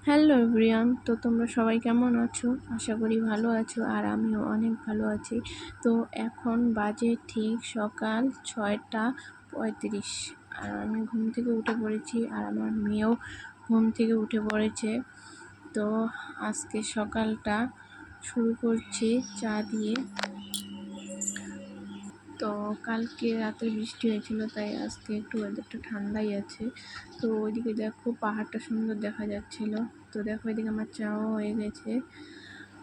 Hello everyone, তো তোমরা সবাই কেমন আছো? আশা করি ভালো আছো, আর আমিও অনেক ভালো আছি। তো এখন বাজে ঠিক সকাল 6টা 35, আর আমি ঘুম থেকে উঠে পড়েছি, আর আমার মেয়েও ঘুম থেকে উঠে পড়েছে। তো আজকে সকালটা শুরু করছি চা দিয়ে। তো কালকে রাতে বৃষ্টি হয়েছিল, তাই আজকে একটু ওয়েদারটা ঠান্ডাই আছে। তো ওইদিকে দেখো পাহাড়টা সুন্দর দেখা যাচ্ছিল। তো দেখো এদিকে আমার চাও হয়ে গেছে।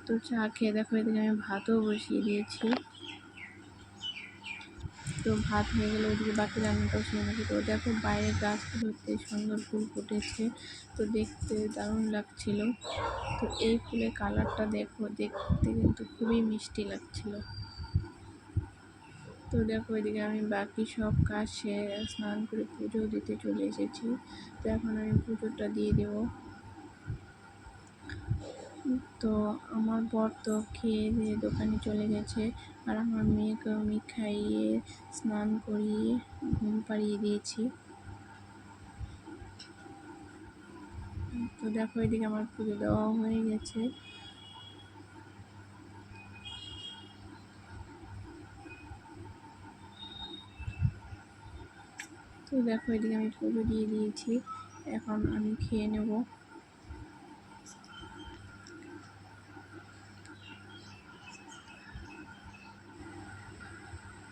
তো চা খেয়ে দেখো এদিকে আমি ভাতও বসিয়ে দিয়েছি। তো ভাত হয়ে গেলে ওইদিকে বাকি রান্নাটাও শুনে নেবো। তো দেখো বাইরে গাছগুলোতে সুন্দর ফুল ফুটেছে, তো দেখতে দারুণ লাগছিল। তো এই ফুলের কালারটা দেখো, দেখতে কিন্তু খুবই মিষ্টি লাগছিল। তো দেখো এদিকে আমি বাকি সব কাজ সেরে স্নান করে পুজো দিতে চলে এসেছি। তো এখন আমি পুজোটা দিয়ে দেব। তো আমার বর তো খেয়ে দিয়ে দোকানে চলে গেছে, আর আমার মেয়েকে আমি খাইয়ে স্নান করিয়ে ঘুম পাড়িয়ে দিয়েছি। তো দেখো এদিকে আমার পুজো দেওয়া হয়ে গেছে। তো দেখো এদিকে আমি পুজো দিয়ে দিয়েছি, এখন আমি খেয়ে নেব।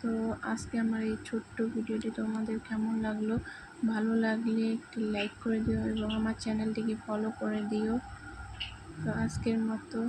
তো আজকে আমার এই ছোট্ট ভিডিওটি তোমাদের কেমন লাগলো? ভালো লাগলে একটি লাইক করে দিও এবং আমার চ্যানেলটিকে ফলো করে দিও। তো আজকের মতো